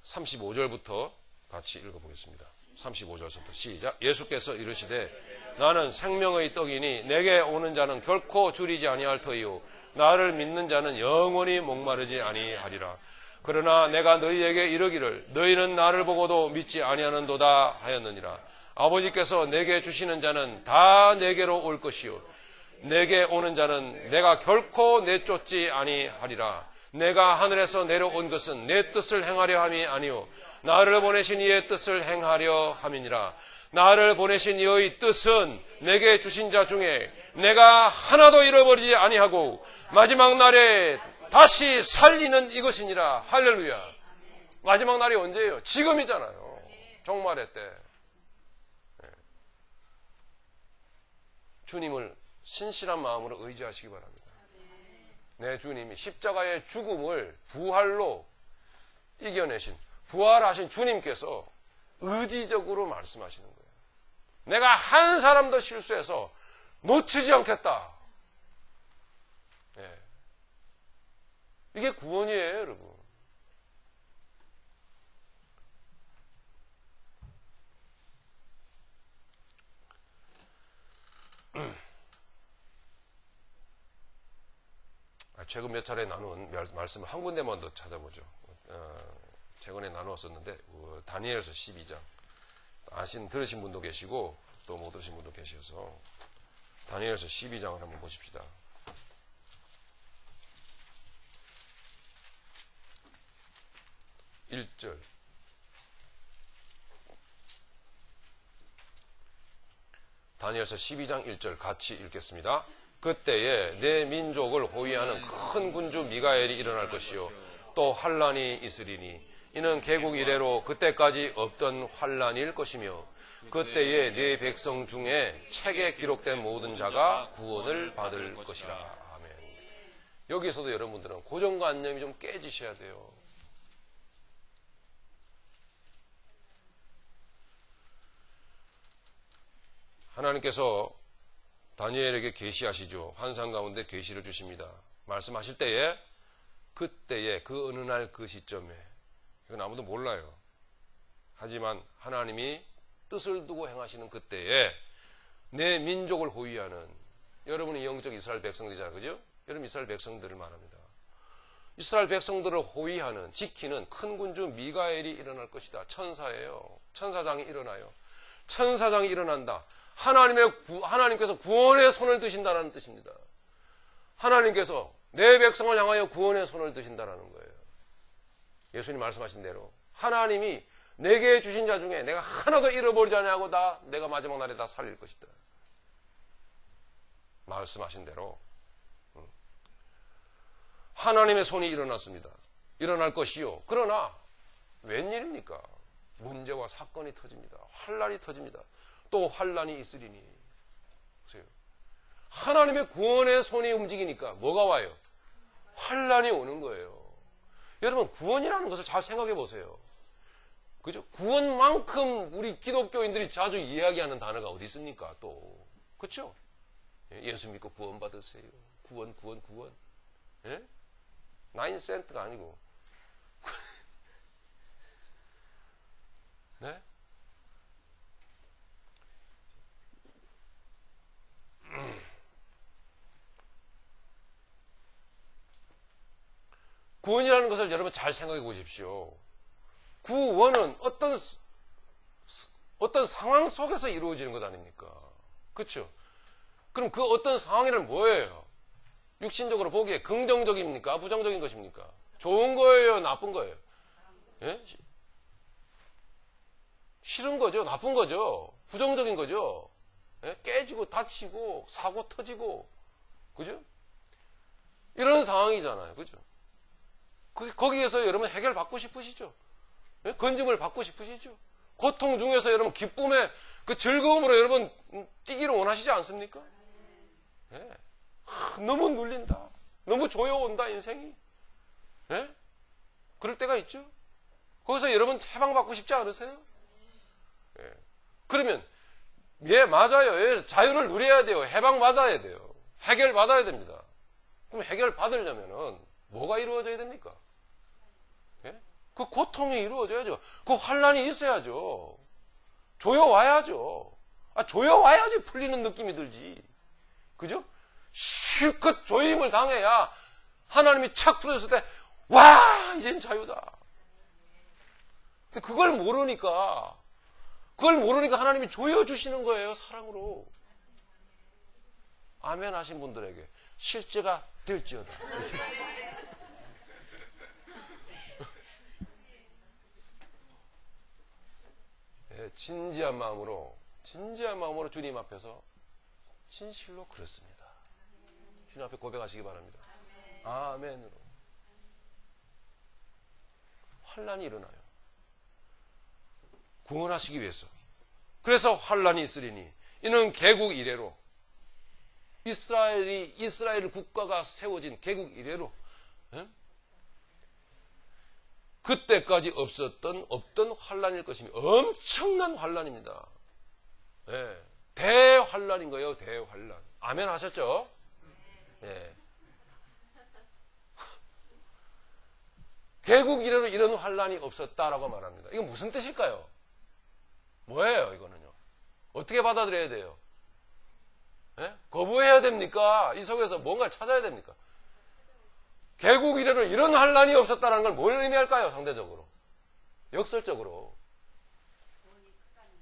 35절부터 같이 읽어보겠습니다. 35절부터 시작. 예수께서 이르시되 나는 생명의 떡이니 내게 오는 자는 결코 줄이지 아니할 터이요 나를 믿는 자는 영원히 목마르지 아니하리라. 그러나 내가 너희에게 이르기를 너희는 나를 보고도 믿지 아니하는도다 하였느니라. 아버지께서 내게 주시는 자는 다 내게로 올 것이요 내게 오는 자는 내가 결코 내쫓지 아니하리라. 내가 하늘에서 내려온 것은 내 뜻을 행하려 함이 아니요 나를 보내신 이의 뜻을 행하려 함이니라. 나를 보내신 이의 뜻은 내게 주신 자 중에 내가 하나도 잃어버리지 아니하고 마지막 날에 다시 살리는 이것이니라. 할렐루야. 마지막 날이 언제예요? 지금이잖아요. 종말의 때. 주님을 신실한 마음으로 의지하시기 바랍니다. 내 주님이 십자가의 죽음을 부활로 이겨내신, 부활하신 주님께서 의지적으로 말씀하시는 거예요. 내가 한 사람도 실수해서 놓치지 않겠다. 네. 이게 구원이에요, 여러분. 최근 몇 차례 나눈 말씀을 한 군데만 더 찾아보죠. 최근에 나누었었는데 다니엘서 12장 들으신 분도 계시고 또 못 들으신 분도 계셔서 다니엘서 12장을 한번 보십시다. 1절 다니엘서 12장 1절 같이 읽겠습니다. 그때에 내 민족을 호위하는 큰 군주 미가엘이 일어날 것이요 또 환란이 있으리니 이는 개국 이래로 그때까지 없던 환란일 것이며 그때에 네 백성 중에 책에 기록된 모든 자가 구원을 받을 것이라. 아멘. 여기서도 여러분들은 고정관념이 좀 깨지셔야 돼요. 하나님께서 다니엘에게 계시하시죠. 환상 가운데 계시를 주십니다. 말씀하실 때에 그때에 그 어느 날 그 시점에 이건 아무도 몰라요. 하지만 하나님이 뜻을 두고 행하시는 그때에 내 민족을 호위하는 여러분이 영적 이스라엘 백성들이잖아요. 그죠? 여러분 이스라엘 백성들을 말합니다. 이스라엘 백성들을 호위하는 지키는 큰 군주 미가엘이 일어날 것이다. 천사예요. 천사장이 일어나요. 천사장이 일어난다. 하나님께서 구원의 손을 드신다는 뜻입니다. 하나님께서 내 백성을 향하여 구원의 손을 드신다는 거예요. 예수님 말씀하신 대로 하나님이 내게 주신 자 중에 내가 하나도 잃어버리지 아니하고 내가 마지막 날에 다 살릴 것이다. 말씀하신 대로 하나님의 손이 일어났습니다. 일어날 것이요. 그러나 웬일입니까? 문제와 사건이 터집니다. 환란이 터집니다. 또 환란이 있으리니. 보세요. 하나님의 구원의 손이 움직이니까 뭐가 와요? 환란이 오는 거예요. 여러분, 구원이라는 것을 잘 생각해 보세요. 그죠? 구원만큼 우리 기독교인들이 자주 이야기하는 단어가 어디 있습니까? 또. 그렇죠? 예수 믿고 구원 받으세요. 구원. 예? 9센트가 아니고. 네? 구원이라는 것을 여러분 잘 생각해 보십시오. 구원은 어떤 상황 속에서 이루어지는 것 아닙니까? 그렇죠? 그럼 그 어떤 상황이란 뭐예요? 육신적으로 보기에 긍정적입니까? 부정적인 것입니까? 좋은 거예요? 나쁜 거예요? 예? 싫은 거죠? 나쁜 거죠? 부정적인 거죠? 예? 깨지고 다치고 사고 터지고 그죠? 이런 상황이잖아요. 그죠? 거기에서 여러분 해결 받고 싶으시죠? 예? 건짐을 받고 싶으시죠? 고통 중에서 여러분 기쁨의 그 즐거움으로 여러분 뛰기를 원하시지 않습니까? 예? 너무 눌린다. 너무 조여온다 인생이. 예? 그럴 때가 있죠? 거기서 여러분 해방받고 싶지 않으세요? 예. 그러면 맞아요. 자유를 누려야 돼요. 해방받아야 돼요. 해결받아야 됩니다. 그럼 해결받으려면은 뭐가 이루어져야 됩니까? 예? 그 고통이 이루어져야죠. 그 환란이 있어야죠. 조여와야죠. 조여와야지 풀리는 느낌이 들지. 그죠? 실컷 조임을 당해야 하나님이 착 풀어줬을 때, 와! 이젠 자유다. 근데 그걸 모르니까 하나님이 조여주시는 거예요, 사랑으로. 아멘 하신 분들에게 실제가 될지어다. 네, 진지한 마음으로 주님 앞에서 진실로 그렇습니다. 주님 앞에 고백하시기 바랍니다. 아멘으로. 환란이 일어나요. 구원하시기 위해서. 그래서 환란이 있으리니 이는 개국 이래로 이스라엘 국가가 세워진 개국 이래로 그때까지 없던 환란일 것입니다. 엄청난 환란입니다. 네. 대환란인 거예요. 대환란. 아멘 하셨죠? 네. 개국 이래로 이런 환란이 없었다라고 말합니다. 이건 무슨 뜻일까요? 뭐예요, 이거는요? 어떻게 받아들여야 돼요? 네? 거부해야 됩니까? 이 속에서 뭔가를 찾아야 됩니까? 개국 이래로 이런 환란이 없었다는 걸 뭘 의미할까요? 상대적으로. 역설적으로.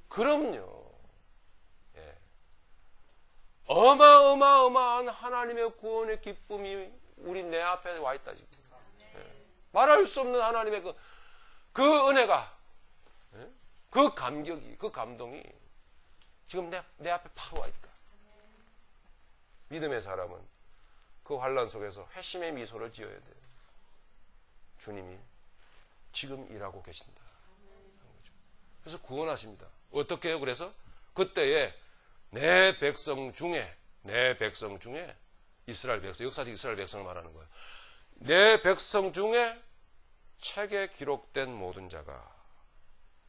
그럼요. 예. 어마어마한 하나님의 구원의 기쁨이 우리 내 앞에 와 있다, 지금. 예. 말할 수 없는 하나님의 그 은혜가, 예? 그 감격이, 그 감동이 지금 내 앞에 바로 와 있다. 믿음의 사람은 그 환란 속에서 회심의 미소를 지어야 돼요. 주님이 지금 일하고 계신다. 그래서 구원하십니다. 어떻게 해요? 그래서 그때에 내 백성 중에 이스라엘 백성, 역사적 이스라엘 백성을 말하는 거예요. 내 백성 중에 책에 기록된 모든 자가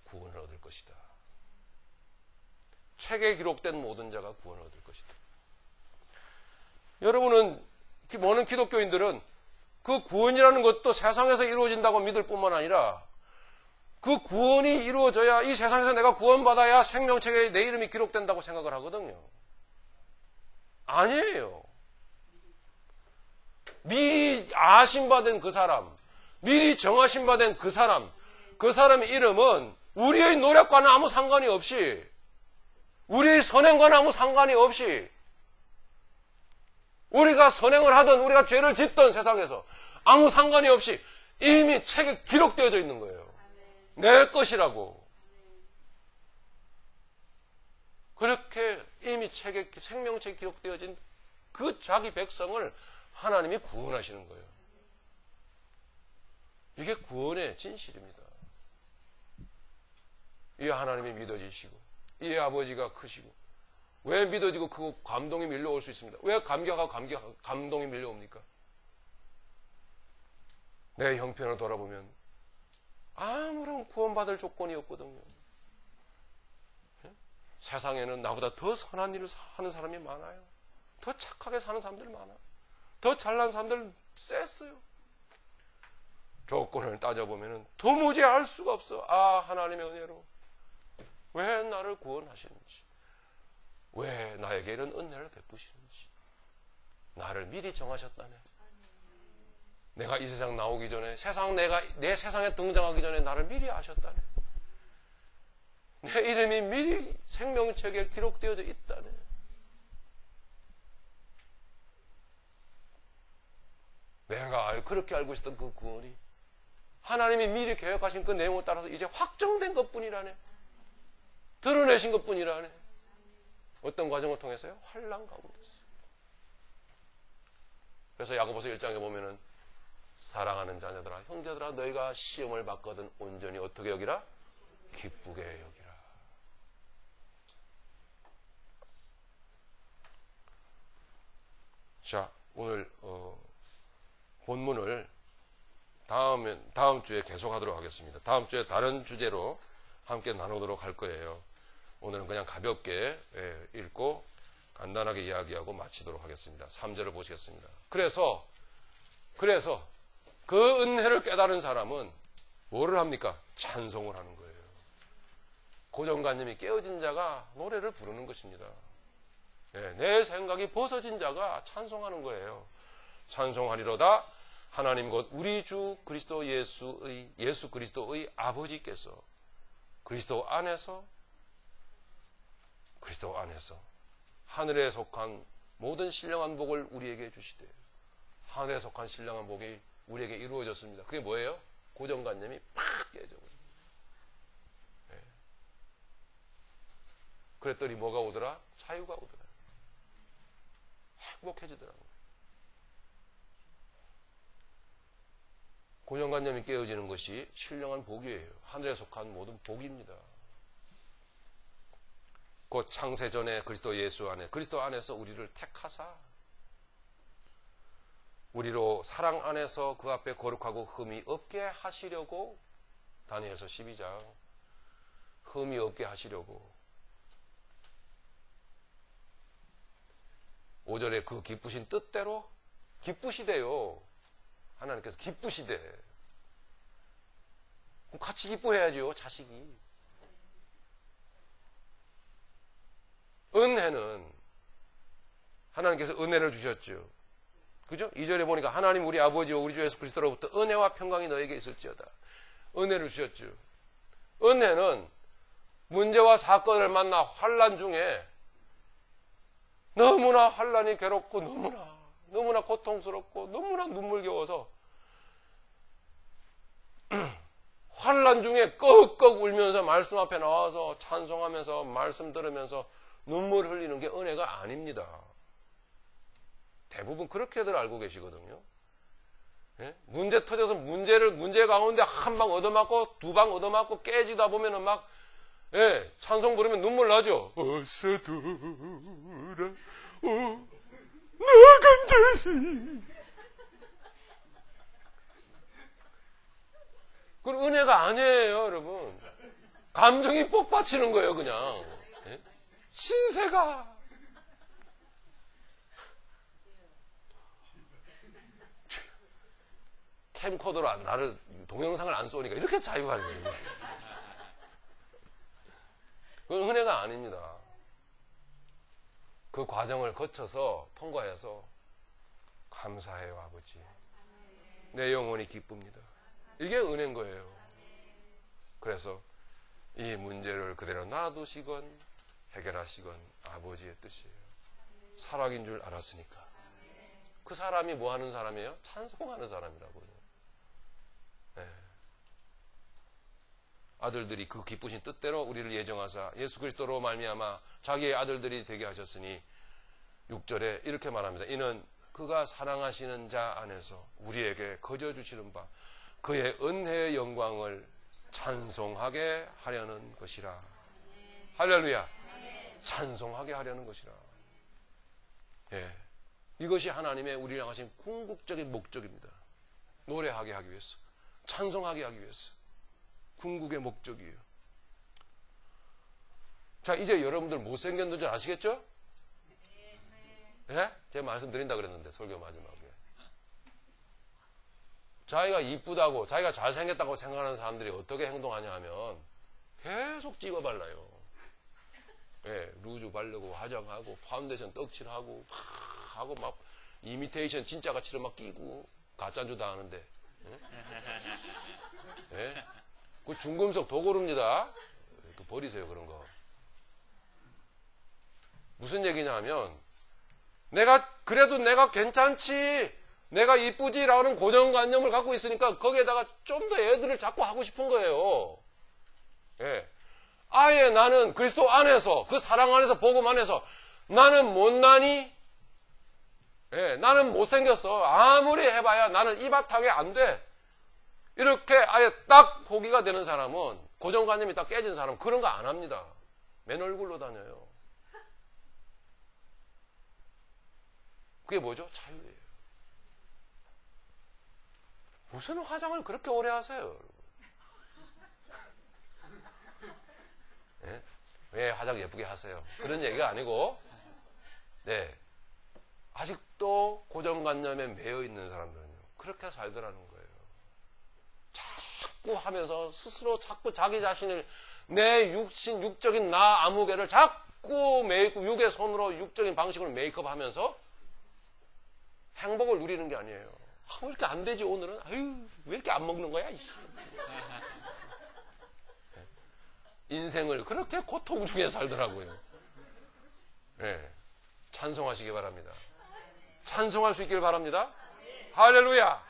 구원을 얻을 것이다. 책에 기록된 모든 자가 구원을 얻을 것이다. 여러분은, 많은 기독교인들은 그 구원이라는 것도 세상에서 이루어진다고 믿을 뿐만 아니라 그 구원이 이루어져야 이 세상에서 내가 구원받아야 생명책에 내 이름이 기록된다고 생각을 하거든요. 아니에요. 미리 아심받은 그 사람, 미리 정하심받은 그 사람의 이름은 우리의 노력과는 아무 상관이 없이, 우리의 선행과는 아무 상관이 없이, 우리가 선행을 하든 우리가 죄를 짓든 세상에서 아무 상관이 없이 이미 책에 기록되어져 있는 거예요. 내 것이라고. 그렇게 이미 책에, 생명책에 기록되어진 그 자기 백성을 하나님이 구원하시는 거예요. 이게 구원의 진실입니다. 이 하나님이 믿어지시고, 이 아버지가 크시고, 왜 믿어지고 그 감동이 밀려올 수 있습니다. 왜 감동이 밀려옵니까? 내 형편을 돌아보면 아무런 구원받을 조건이 없거든요. 세상에는 나보다 더 선한 일을 하는 사람이 많아요. 더 착하게 사는 사람들 많아요. 더 잘난 사람들 셌어요. 조건을 따져보면 도무지 알 수가 없어. 하나님의 은혜로 왜 나를 구원하시는지, 왜 나에게 이런 은혜를 베푸시는지, 나를 미리 정하셨다네. 내가 이 세상 나오기 전에, 내 세상에 등장하기 전에 나를 미리 아셨다네. 내 이름이 미리 생명책에 기록되어져 있다네. 내가 그렇게 알고 있었던 그 구원이 하나님이 미리 계획하신 그 내용에 따라서 이제 확정된 것뿐이라네. 드러내신 것뿐이라네. 어떤 과정을 통해서요? 환난 가운데서. 그래서 야고보서 1장에 보면은 사랑하는 자녀들아, 형제들아, 너희가 시험을 받거든 온전히 어떻게 여기라? 기쁘게 여기라. 자, 오늘 본문을 다음 주에 계속하도록 하겠습니다. 다음 주에 다른 주제로 함께 나누도록 할 거예요. 오늘은 그냥 가볍게 읽고 간단하게 이야기하고 마치도록 하겠습니다. 3절을 보시겠습니다. 그래서 그 은혜를 깨달은 사람은 뭐를 합니까? 찬송을 하는 거예요. 고정관념이 깨어진 자가 노래를 부르는 것입니다. 내 생각이 벗어진 자가 찬송하는 거예요. 찬송하리로다 하나님 곧 우리 주 그리스도 예수 그리스도의 아버지께서 그리스도 안에서 하늘에 속한 모든 신령한 복을 우리에게 주시되, 하늘에 속한 신령한 복이 우리에게 이루어졌습니다. 그게 뭐예요? 고정관념이 팍 깨져버립니다. 그랬더니 뭐가 오더라? 자유가 오더라. 행복해지더라고요. 고정관념이 깨어지는 것이 신령한 복이에요. 하늘에 속한 모든 복입니다. 곧 창세전에 그리스도 예수 안에, 그리스도 안에서 우리를 택하사 우리로 사랑 안에서 그 앞에 거룩하고 흠이 없게 하시려고, 다니엘서 12장, 흠이 없게 하시려고 5절에 그 기쁘신 뜻대로 기쁘시대요. 하나님께서 기쁘시대. 그럼 같이 기뻐해야죠, 자식이. 은혜는 하나님께서 은혜를 주셨죠. 그죠? 2절에 보니까 하나님 우리 아버지와 우리 주 예수 그리스도로부터 은혜와 평강이 너에게 있을지어다. 은혜를 주셨죠. 은혜는 문제와 사건을 만나 환난 중에 너무나 환난이 괴롭고 너무나 고통스럽고 너무나 눈물겨워서 환난 중에 꺽꺽 울면서 말씀 앞에 나와서 찬송하면서 말씀 들으면서 눈물 흘리는 게 은혜가 아닙니다. 대부분 그렇게들 알고 계시거든요. 예? 문제 터져서 문제 가운데 한 방 얻어맞고 두 방 얻어맞고 깨지다 보면은 막 찬송 부르면 눈물 나죠. 어서 돌아 나간 자식. 그건 은혜가 아니에요, 여러분. 감정이 폭받치는 거예요, 그냥. 신세가. 캠코더로 나를 동영상을 안 쏘니까 이렇게 자유하는 거예요. 그건 은혜가 아닙니다. 그 과정을 거쳐서 통과해서 감사해요, 아버지. 내 영혼이 기쁩니다. 이게 은혜인 거예요. 그래서 이 문제를 그대로 놔두시건 해결하시건 아버지의 뜻이에요. 사랑인 줄 알았으니까. 그 사람이 뭐 하는 사람이에요? 찬송하는 사람이라고요. 네. 아들들이 그 기쁘신 뜻대로 우리를 예정하사 예수 그리스도로 말미암아 자기의 아들들이 되게 하셨으니 6절에 이렇게 말합니다. 이는 그가 사랑하시는 자 안에서 우리에게 거저 주시는 바 그의 은혜의 영광을 찬송하게 하려는 것이라. 할렐루야. 찬송하게 하려는 것이라. 예. 이것이 하나님의 우리를 향하신 궁극적인 목적입니다. 노래하게 하기 위해서, 찬송하게 하기 위해서. 궁극의 목적이에요. 자, 이제 여러분들 못생겼는 줄 아시겠죠? 예? 제가 말씀드린다 그랬는데, 설교 마지막에. 자기가 이쁘다고, 자기가 잘생겼다고 생각하는 사람들이 어떻게 행동하냐 하면 계속 찍어 발라요. 예, 루즈 바르고, 화장하고, 파운데이션 떡칠하고, 하고 막 이미테이션 진짜 가치를 막 끼고, 가짜인 줄 다 아는데. 예? 예? 그 중금속 도구릅니다. 버리세요, 그런 거. 무슨 얘기냐 하면, 그래도 내가 괜찮지, 내가 이쁘지라는 고정관념을 갖고 있으니까 거기에다가 좀 더 애들을 자꾸 하고 싶은 거예요. 예. 아예 나는 그리스도 안에서, 그 사랑 안에서, 복음 안에서 나는 못나니? 예, 나는 못생겼어. 아무리 해봐야 나는 이 바탕에 안 돼. 이렇게 아예 딱 포기가 되는 사람은, 고정관념이 딱 깨진 사람은 그런 거 안 합니다. 맨 얼굴로 다녀요. 그게 뭐죠? 자유예요. 무슨 화장을 그렇게 오래 하세요? 네? 왜 화장 예쁘게 하세요? 그런 얘기가 아니고, 네. 아직도 고정관념에 매여 있는 사람들은요, 그렇게 살더라는 거예요. 자꾸 하면서 스스로 자꾸 자기 자신을, 내 육신, 육적인 나 아무개를 자꾸 육의 손으로 육적인 방식으로 메이크업 하면서 행복을 누리는 게 아니에요. 왜 이렇게 안 되지, 오늘은? 아유, 왜 이렇게 안 먹는 거야? 인생을 그렇게 고통 중에 살더라고요. 네. 찬송하시기 바랍니다. 찬송할 수 있길 바랍니다. 할렐루야!